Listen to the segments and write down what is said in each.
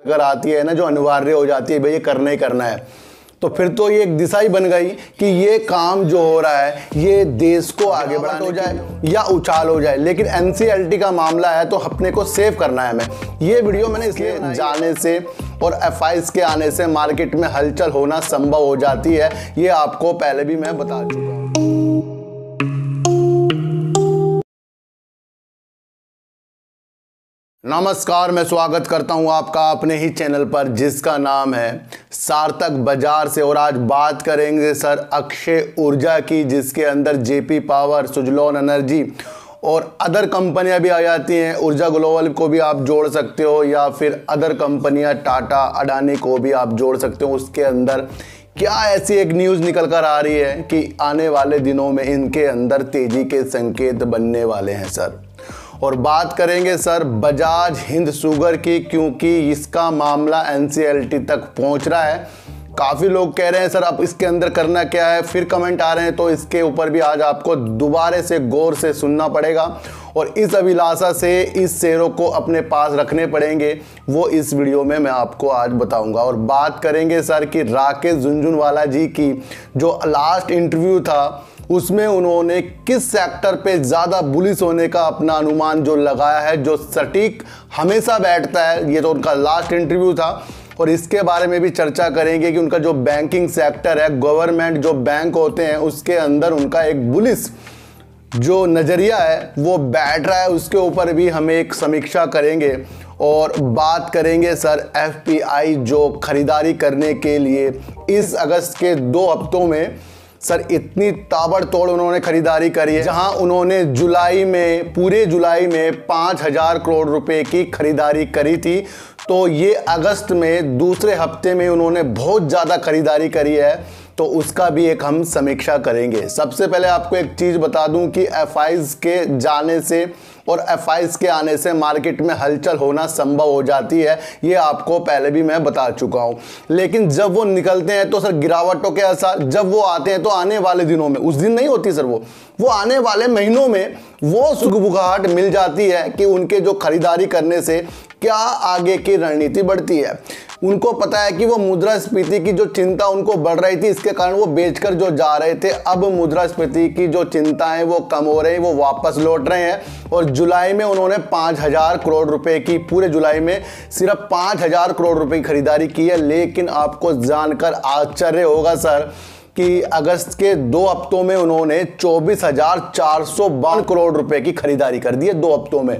अगर आती है ना, जो अनिवार्य हो जाती है भाई ये करना ही करना है, तो फिर तो ये एक दिशा ही बन गई कि ये काम जो हो रहा है ये देश को आगे बढ़ाना हो जाए या उछाल हो जाए। लेकिन एनसीएलटी का मामला है तो अपने को सेव करना है हमें। ये वीडियो मैंने इसलिए जाने से और एफआईज के आने से मार्केट में हलचल होना संभव हो जाती है, ये आपको पहले भी मैं बता चुका हूँ। नमस्कार, मैं स्वागत करता हूं आपका अपने ही चैनल पर जिसका नाम है सार्थक बाजार से। और आज बात करेंगे सर अक्षय ऊर्जा की, जिसके अंदर जेपी पावर, सुजलॉन एनर्जी और अदर कंपनियां भी आ जाती हैं। ऊर्जा ग्लोबल को भी आप जोड़ सकते हो या फिर अदर कंपनियां टाटा, अडानी को भी आप जोड़ सकते हो। उसके अंदर क्या ऐसी एक न्यूज़ निकल कर आ रही है कि आने वाले दिनों में इनके अंदर तेजी के संकेत बनने वाले हैं सर। और बात करेंगे सर बजाज हिंद शुगर की, क्योंकि इसका मामला एनसीएलटी तक पहुंच रहा है। काफ़ी लोग कह रहे हैं सर अब इसके अंदर करना क्या है, फिर कमेंट आ रहे हैं, तो इसके ऊपर भी आज आपको दोबारा से गौर से सुनना पड़ेगा और इस अभिलाषा से इस शेयरों को अपने पास रखने पड़ेंगे, वो इस वीडियो में मैं आपको आज बताऊंगा। और बात करेंगे सर कि राकेश झुनझुनवाला जी की जो लास्ट इंटरव्यू था उसमें उन्होंने किस सेक्टर पे ज़्यादा बुलिश होने का अपना अनुमान जो लगाया है, जो सटीक हमेशा बैठता है। ये तो उनका लास्ट इंटरव्यू था और इसके बारे में भी चर्चा करेंगे कि उनका जो बैंकिंग सेक्टर है, गवर्नमेंट जो बैंक होते हैं उसके अंदर उनका एक बुलिश जो नज़रिया है वो बैठ रहा है, उसके ऊपर भी हम एक समीक्षा करेंगे। और बात करेंगे सर एफपीआई जो खरीदारी करने के लिए इस अगस्त के 2 हफ्तों में सर इतनी ताबड़तोड़ उन्होंने खरीदारी करी है, जहां उन्होंने जुलाई में, पूरे जुलाई में 5,000 करोड़ रुपए की खरीदारी करी थी, तो ये अगस्त में दूसरे हफ्ते में उन्होंने बहुत ज़्यादा खरीदारी करी है, तो उसका भी एक हम समीक्षा करेंगे। सबसे पहले आपको एक चीज़ बता दूं कि एफआईज के जाने से और एफआईज के आने से मार्केट में हलचल होना संभव हो जाती है, ये आपको पहले भी मैं बता चुका हूं। लेकिन जब वो निकलते हैं तो सर गिरावटों के असर, जब वो आते हैं तो आने वाले दिनों में, उस दिन नहीं होती सर, वो आने वाले महीनों में वो सुगबुगाहट मिल जाती है कि उनके जो खरीदारी करने से क्या आगे की रणनीति बढ़ती है। उनको पता है कि वो मुद्रास्फीति की जो चिंता उनको बढ़ रही थी, इसके कारण वो बेचकर जो जा रहे थे, अब मुद्रास्फीति की जो चिंता है वो कम हो रही है, वो वापस लौट रहे हैं। और जुलाई में उन्होंने 5,000 करोड़ रुपए की, पूरे जुलाई में सिर्फ 5,000 करोड़ रुपए की खरीदारी की है। लेकिन आपको जानकर आश्चर्य होगा सर कि अगस्त के 2 हफ्तों में उन्होंने 24,452 करोड़ रुपए की खरीदारी कर दी है 2 हफ्तों में।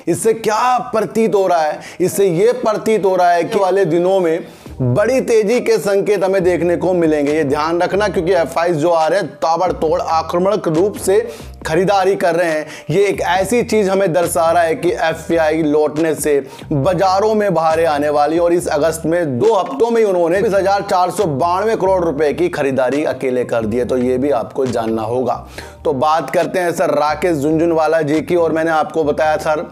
इससे क्या प्रतीत हो रहा है? इससे ये प्रतीत हो रहा है कि वाले दिनों में बड़ी तेजी के संकेत हमें देखने को मिलेंगे। ये ध्यान रखना, क्योंकि एफआईज जो आ रहे हैं ताबड़तोड़ आक्रामक रूप से खरीदारी कर रहे हैं। ये एक ऐसी चीज हमें दर्शा रहा है कि एफआई लौटने से बाजारों में बहारें आने वाली। और इस अगस्त में 2 हफ्तों में उन्होंने 20,492 करोड़ रुपए की खरीदारी अकेले कर दी है, तो ये भी आपको जानना होगा। तो बात करते हैं सर राकेश झुनझुनवाला जी की। और मैंने आपको बताया सर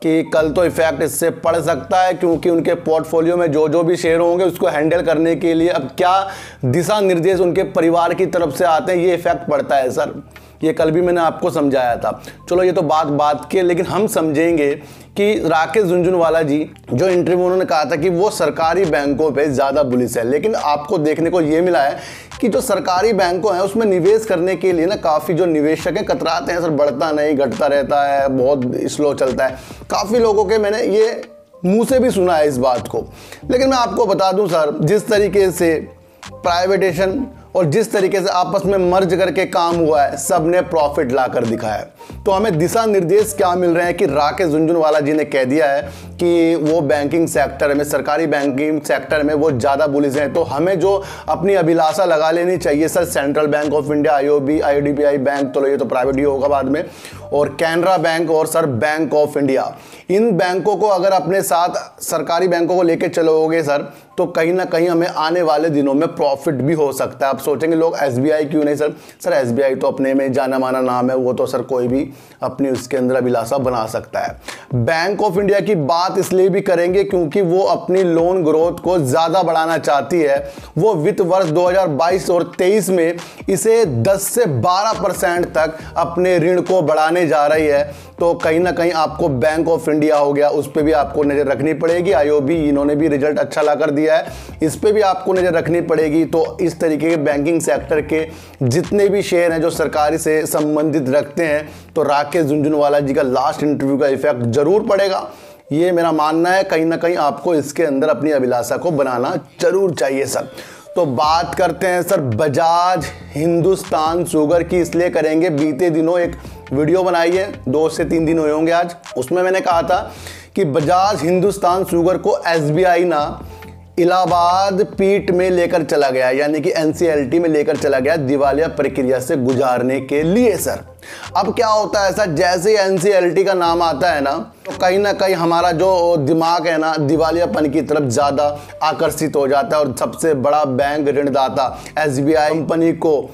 कि कल तो इफेक्ट इससे पड़ सकता है, क्योंकि उनके पोर्टफोलियो में जो जो भी शेयर होंगे उसको हैंडल करने के लिए अब क्या दिशा निर्देश उनके परिवार की तरफ से आते हैं, ये इफेक्ट पड़ता है सर। ये कल भी मैंने आपको समझाया था। चलो ये तो बात की, लेकिन हम समझेंगे कि राकेश झुनझुनवाला जी जो इंटरव्यू उन्होंने कहा था कि वो सरकारी बैंकों पे ज़्यादा बुलिश है। लेकिन आपको देखने को ये मिला है कि जो सरकारी बैंकों हैं उसमें निवेश करने के लिए ना काफ़ी जो निवेशक हैं कतराते हैं सर, बढ़ता नहीं, घटता रहता है, बहुत स्लो चलता है। काफ़ी लोगों के मैंने ये मुंह से भी सुना है इस बात को। लेकिन मैं आपको बता दूं सर, जिस तरीके से प्राइवेटेशन और जिस तरीके से आपस में मर्ज करके काम हुआ है, सब ने प्रॉफिट लाकर दिखाया है। तो हमें दिशा निर्देश क्या मिल रहे हैं कि राकेश झुनझुनवाला जी ने कह दिया है कि वो बैंकिंग सेक्टर में, सरकारी बैंकिंग सेक्टर में वो ज़्यादा बुलिश हैं। तो हमें जो अपनी अभिलाषा लगा लेनी चाहिए sir, central bank of India, IOB, IDBI bank, तो ये तो प्राइवेट ही होगा बाद में, और कैनरा बैंक और सर बैंक ऑफ इंडिया, इन बैंकों को अगर अपने साथ सरकारी बैंकों को लेके चलोगे सर, तो कहीं ना कहीं हमें आने वाले दिनों में प्रॉफिट भी हो सकता है। आप सोचेंगे लोग एसबीआई क्यों नहीं सर? सर एसबीआई तो अपने में जाना माना नाम है, वो तो सर कोई भी अपनी उसके अंदर अभिलाषा बना सकता है। बैंक ऑफ इंडिया की बात इसलिए भी करेंगे क्योंकि वो अपनी लोन ग्रोथ को ज़्यादा बढ़ाना चाहती है। वो वित्त वर्ष 2022 और 23 में इसे 10 से 12% तक अपने ऋण को बढ़ाने जा रही है। तो कहीं ना कहीं आपको बैंक ऑफ इंडिया हो गया, उस पर भी आपको नज़र रखनी पड़ेगी। आईओबी इन्होंने भी रिजल्ट अच्छा ला कर दिया है, इस पर भी आपको नज़र रखनी पड़ेगी। तो इस तरीके के बैंकिंग सेक्टर के जितने भी शेयर हैं जो सरकारी से संबंधित रखते हैं, तो राकेश झुनझुनवाला जी का लास्ट इंटरव्यू का इफेक्ट जरूर पड़ेगा, ये मेरा मानना है। कहीं ना कहीं आपको इसके अंदर अपनी अभिलाषा को बनाना जरूर चाहिए सर। तो बात करते हैं सर बजाज हिंदुस्तान शुगर की, इसलिए करेंगे बीते दिनों एक वीडियो बनाई है, 2 से 3 दिन हुए होंगे आज। उसमें मैंने कहा था कि बजाज हिंदुस्तान शुगर को एसबीआई ना इलाहाबाद पीठ में लेकर चला गया, यानी कि एनसीएलटी में लेकर चला गया दिवालिया प्रक्रिया से गुजारने के लिए सर। अब क्या होता है सर, जैसे ही एनसीएलटी का नाम आता है ना, तो कहीं ना कहीं हमारा जो दिमाग है ना दिवालियापन की तरफ ज़्यादा आकर्षित हो जाता है। और सबसे बड़ा बैंक ऋणदाता एसबीआई कंपनी को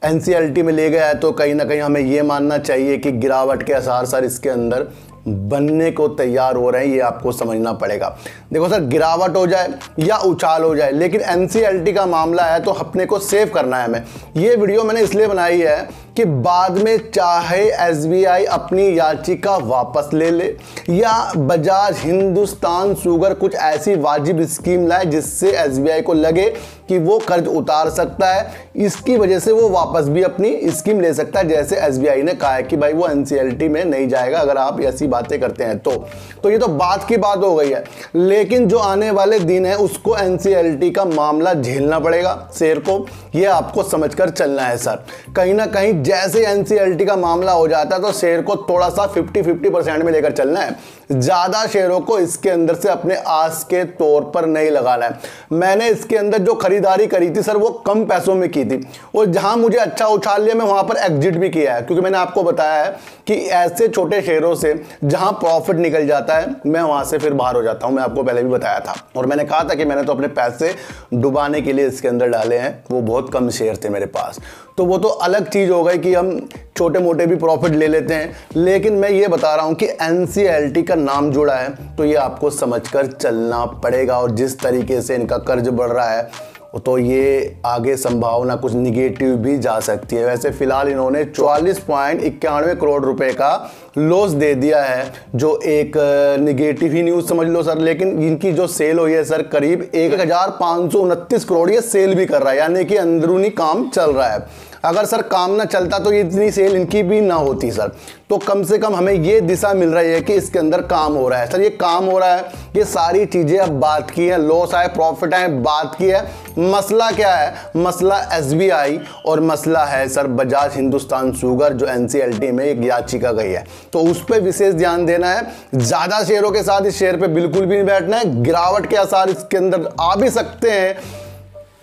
एनसीएलटी में ले गया है, तो कहीं ना कहीं हमें ये मानना चाहिए कि गिरावट के आसार सर इसके अंदर बनने को तैयार हो रहे हैं, ये आपको समझना पड़ेगा। देखो सर, गिरावट हो जाए या उछाल हो जाए, लेकिन एनसीएलटी का मामला है तो अपने को सेव करना है हमें। ये वीडियो मैंने इसलिए बनाई है कि बाद में चाहे एसबीआई अपनी याचिका वापस ले ले या बजाज हिंदुस्तान शुगर कुछ ऐसी वाजिब स्कीम लाए जिससे एसबीआई को लगे कि वो कर्ज उतार सकता है, इसकी वजह से वो वापस भी अपनी स्कीम ले सकता है। जैसे एसबीआई ने कहा है कि भाई वो एनसीएलटी में नहीं जाएगा अगर आप ऐसी बातें करते हैं तो ये तो बात की बात हो गई है। लेकिन जो आने वाले दिन है उसको एनसीएलटी का मामला झेलना पड़ेगा शेयर को, ये आपको समझकर चलना है सर। कहीं ना कहीं जैसे एनसीएलटी का मामला हो जाता है तो शेयर को थोड़ा सा 50-50% में लेकर चलना है, ज्यादा शेयरों को इसके अंदर से अपने आस के तौर पर नहीं लगाना है। मैंने इसके अंदर जो खरीदारी करी थी सर वो कम पैसों में की थी, और जहां मुझे अच्छा उछाल लिया मैं वहां पर एग्जिट भी किया है, क्योंकि मैंने आपको बताया है कि ऐसे छोटे शेयरों से जहां प्रॉफिट निकल जाता है मैं वहां से फिर बाहर हो जाता हूं। मैं आपको पहले भी बताया था, और मैंने कहा था कि मैंने तो अपने पैसे डुबाने के लिए इसके अंदर डाले हैं, वो बहुत कम शेयर थे मेरे पास। तो वो तो अलग चीज़ हो गई कि हम छोटे मोटे भी प्रॉफिट ले लेते हैं, लेकिन मैं ये बता रहा हूं कि एनसीएलटी का नाम जुड़ा है तो ये आपको समझकर चलना पड़ेगा। और जिस तरीके से इनका कर्ज बढ़ रहा है तो ये आगे संभावना कुछ निगेटिव भी जा सकती है। वैसे फिलहाल इन्होंने 44.91 करोड़ रुपए का लॉस दे दिया है, जो एक निगेटिव ही न्यूज़ समझ लो सर। लेकिन इनकी जो सेल हुई है सर करीब 1529 करोड़, ये सेल भी कर रहा है, यानी कि अंदरूनी काम चल रहा है। अगर सर काम ना चलता तो ये इतनी सेल इनकी भी ना होती सर। तो कम से कम हमें ये दिशा मिल रही है कि इसके अंदर काम हो रहा है सर, ये काम हो रहा है। ये सारी चीज़ें अब बात की है, लॉस आए प्रॉफिट आए बात की है। मसला क्या है, मसला एसबीआई और मसला है सर बजाज हिंदुस्तान शुगर, जो एनसीएलटी में एक याचिका गई है, तो उस पर विशेष ध्यान देना है। ज़्यादा शेयरों के साथ इस शेयर पे बिल्कुल भी नहीं बैठना है, गिरावट के आसार इसके अंदर आ भी सकते हैं।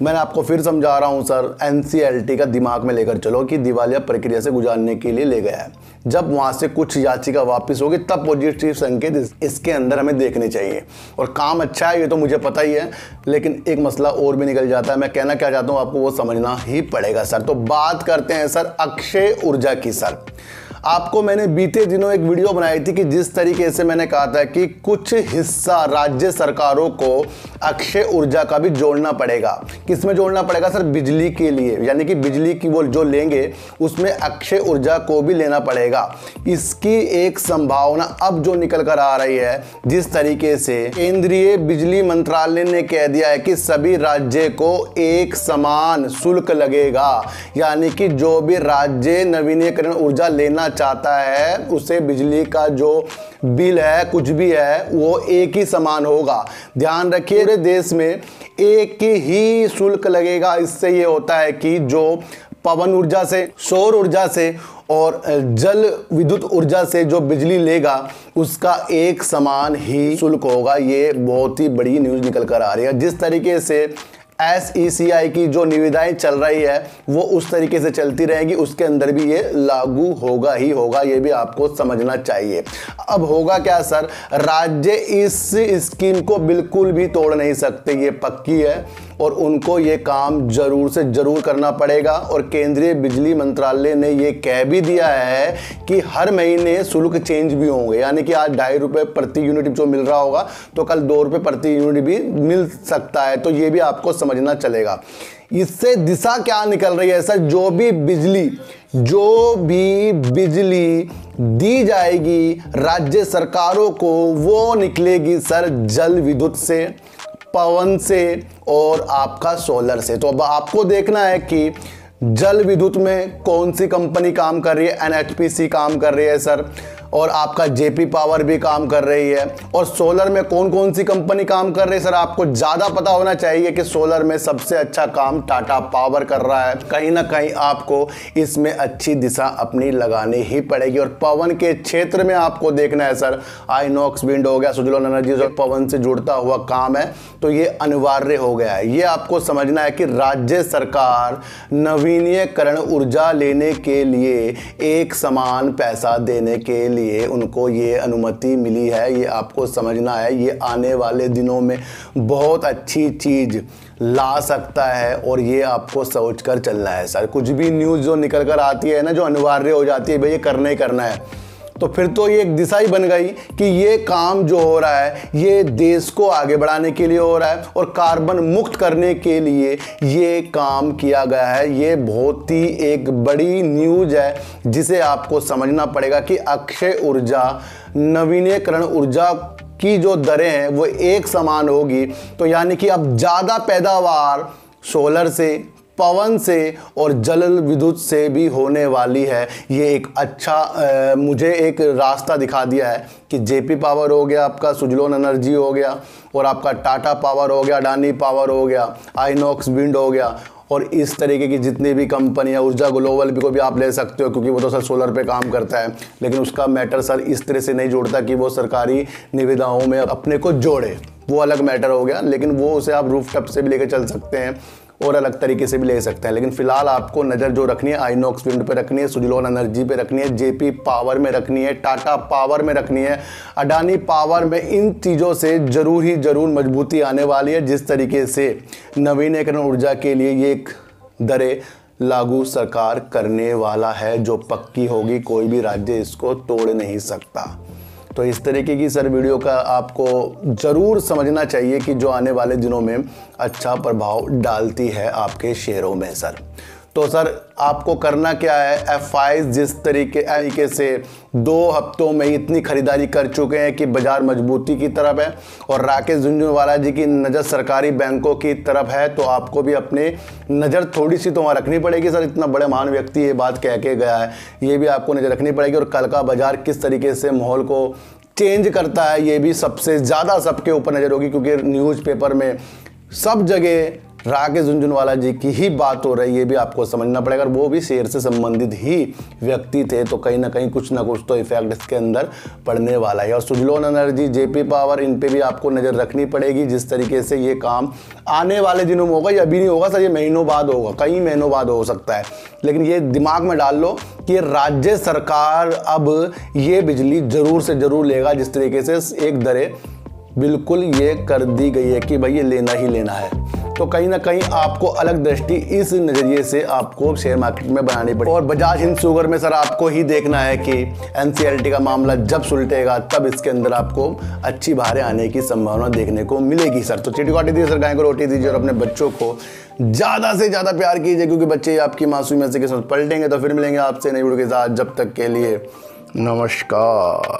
मैंने आपको फिर समझा रहा हूं सर, एनसीएलटी का दिमाग में लेकर चलो कि दिवालिया प्रक्रिया से गुजारने के लिए ले गया है। जब वहां से कुछ याचिका वापस होगी तब पॉजिटिव संकेत इसके अंदर हमें देखने चाहिए। और काम अच्छा है ये तो मुझे पता ही है, लेकिन एक मसला और भी निकल जाता है। मैं कहना क्या चाहता हूं आपको वो समझना ही पड़ेगा सर। तो बात करते हैं सर अक्षय ऊर्जा की सर। आपको मैंने बीते दिनों एक वीडियो बनाई थी कि जिस तरीके से मैंने कहा था कि कुछ हिस्सा राज्य सरकारों को अक्षय ऊर्जा का भी जोड़ना पड़ेगा। किसमें जोड़ना पड़ेगा सर, बिजली के लिए, यानी कि बिजली की वो जो लेंगे उसमें अक्षय ऊर्जा को भी लेना पड़ेगा। इसकी एक संभावना अब जो निकल कर आ रही है, जिस तरीके से केंद्रीय बिजली मंत्रालय ने कह दिया है कि सभी राज्य को एक समान शुल्क लगेगा, यानी कि जो भी राज्य नवीनीकरण ऊर्जा लेना चाहता है उसे बिजली का जो बिल है कुछ भी है वो एक ही समान होगा। ध्यान रखिए पूरे देश में एक ही शुल्क लगेगा। इससे ये होता है कि जो पवन ऊर्जा से, सौर ऊर्जा से और जल विद्युत ऊर्जा से जो बिजली लेगा उसका एक समान ही शुल्क होगा। ये बहुत ही बड़ी न्यूज़ निकल कर आ रही है। जिस तरीके से SECI की जो निविदाएं चल रही है वो उस तरीके से चलती रहेगी, उसके अंदर भी ये लागू होगा ही होगा, ये भी आपको समझना चाहिए। अब होगा क्या सर, राज्य इस स्कीम को बिल्कुल भी तोड़ नहीं सकते, ये पक्की है। और उनको ये काम ज़रूर से ज़रूर करना पड़ेगा। और केंद्रीय बिजली मंत्रालय ने ये कह भी दिया है कि हर महीने शुल्क चेंज भी होंगे, यानी कि आज 2.5 रुपये प्रति यूनिट जो मिल रहा होगा तो कल 2 रुपये प्रति यूनिट भी मिल सकता है। तो ये भी आपको समझना चलेगा। इससे दिशा क्या निकल रही है सर, जो भी बिजली दी जाएगी राज्य सरकारों को वो निकलेगी सर जल विद्युत से, पवन से और आपका सोलर से। तो अब आपको देखना है कि जल विद्युत में कौन सी कंपनी काम कर रही है, एनएचपीसी काम कर रही है सर, और आपका जेपी पावर भी काम कर रही है। और सोलर में कौन कौन सी कंपनी काम कर रही है सर, आपको ज़्यादा पता होना चाहिए कि सोलर में सबसे अच्छा काम टाटा पावर कर रहा है। कहीं ना कहीं आपको इसमें अच्छी दिशा अपनी लगानी ही पड़ेगी। और पवन के क्षेत्र में आपको देखना है सर, आइनॉक्स विंड हो गया, सुजलोन एनर्जी जो पवन से जुड़ता हुआ काम है, तो ये अनिवार्य हो गया है। ये आपको समझना है कि राज्य सरकार नवीनीकरण ऊर्जा लेने के लिए एक समान पैसा देने के लिए उनको ये अनुमति मिली है। ये आपको समझना है, ये आने वाले दिनों में बहुत अच्छी चीज ला सकता है और ये आपको सोचकर चलना है सर। कुछ भी न्यूज़ जो निकल कर आती है ना, जो अनिवार्य हो जाती है भाई ये करना ही करना है, तो फिर तो ये एक दिशा ही बन गई कि ये काम जो हो रहा है ये देश को आगे बढ़ाने के लिए हो रहा है और कार्बन मुक्त करने के लिए ये काम किया गया है। ये बहुत ही एक बड़ी न्यूज़ है जिसे आपको समझना पड़ेगा कि अक्षय ऊर्जा, नवीनीकरण ऊर्जा की जो दरें हैं वो एक समान होगी। तो यानी कि अब ज़्यादा पैदावार सोलर से, पवन से और जल विद्युत से भी होने वाली है। ये एक अच्छा मुझे एक रास्ता दिखा दिया है कि जेपी पावर हो गया, आपका सुजलोन एनर्जी हो गया और आपका टाटा पावर हो गया, अडानी पावर हो गया, आइनॉक्स विंड हो गया और इस तरीके की जितनी भी कंपनियां, ऊर्जा ग्लोबल भी को भी आप ले सकते हो क्योंकि वो तो सर सोलर पे काम करता है, लेकिन उसका मैटर सर इस तरह से नहीं जोड़ता कि वो सरकारी निविदाओं में अपने को जोड़े, वो अलग मैटर हो गया। लेकिन वो उसे आप रूफटॉप से भी लेकर चल सकते हैं और अलग तरीके से भी ले सकते हैं। लेकिन फिलहाल आपको नज़र जो रखनी है आइनॉक्स विंड पे रखनी है, सुजलोन एनर्जी पे रखनी है, जेपी पावर में रखनी है, टाटा पावर में रखनी है, अडानी पावर में। इन चीज़ों से ज़रूर ही ज़रूर मजबूती आने वाली है। जिस तरीके से नवीनीकरण ऊर्जा के लिए ये एक दरें लागू सरकार करने वाला है जो पक्की होगी, कोई भी राज्य इसको तोड़ नहीं सकता। तो इस तरीके की सर वीडियो का आपको ज़रूर समझना चाहिए कि जो आने वाले दिनों में अच्छा प्रभाव डालती है आपके शेयरों में सर। तो सर आपको करना क्या है, एफआईज जिस तरीके से 2 हफ्तों में इतनी खरीदारी कर चुके हैं कि बाजार मजबूती की तरफ है और राकेश झुनझुनवाला जी की नज़र सरकारी बैंकों की तरफ है, तो आपको भी अपनी नज़र थोड़ी सी तो वहाँ रखनी पड़ेगी सर। इतना बड़े महान व्यक्ति ये बात कह के गया है, ये भी आपको नज़र रखनी पड़ेगी। और कल का बाजार किस तरीके से माहौल को चेंज करता है ये भी सबसे ज़्यादा सबके ऊपर नज़र होगी, क्योंकि न्यूज़पेपर में सब जगह राकेश झुनझुनवाला जी की ही बात हो रही है। ये भी आपको समझना पड़ेगा। वो भी शेयर से संबंधित ही व्यक्ति थे, तो कहीं ना कुछ तो इफेक्ट इसके अंदर पड़ने वाला है। और सुजलोन एनर्जी, जेपी पावर, इन पे भी आपको नज़र रखनी पड़ेगी। जिस तरीके से ये काम आने वाले दिनों में होगा, ये अभी नहीं होगा सर, ये महीनों बाद होगा, कई महीनों बाद हो सकता है। लेकिन ये दिमाग में डाल लो कि राज्य सरकार अब ये बिजली ज़रूर से ज़रूर लेगा। जिस तरीके से एक दरें बिल्कुल ये कर दी गई है कि भाई ये लेना ही लेना है, तो कहीं ना कहीं आपको अलग दृष्टि इस नज़रिए से आपको शेयर मार्केट में बनानी पड़ेगी। और बजाज हिंद शुगर में सर आपको ही देखना है कि एनसीएलटी का मामला जब सुलटेगा तब इसके अंदर आपको अच्छी बाहरें आने की संभावना देखने को मिलेगी सर। तो चीटी काटी दीजिए सर, गाय को रोटी दीजिए और अपने बच्चों को ज़्यादा से ज़्यादा प्यार कीजिए, क्योंकि बच्चे आपकी मासूमियत से किस्मत पलटेंगे। तो फिर मिलेंगे आपसे नई वीडियो के साथ, जब तक के लिए नमस्कार।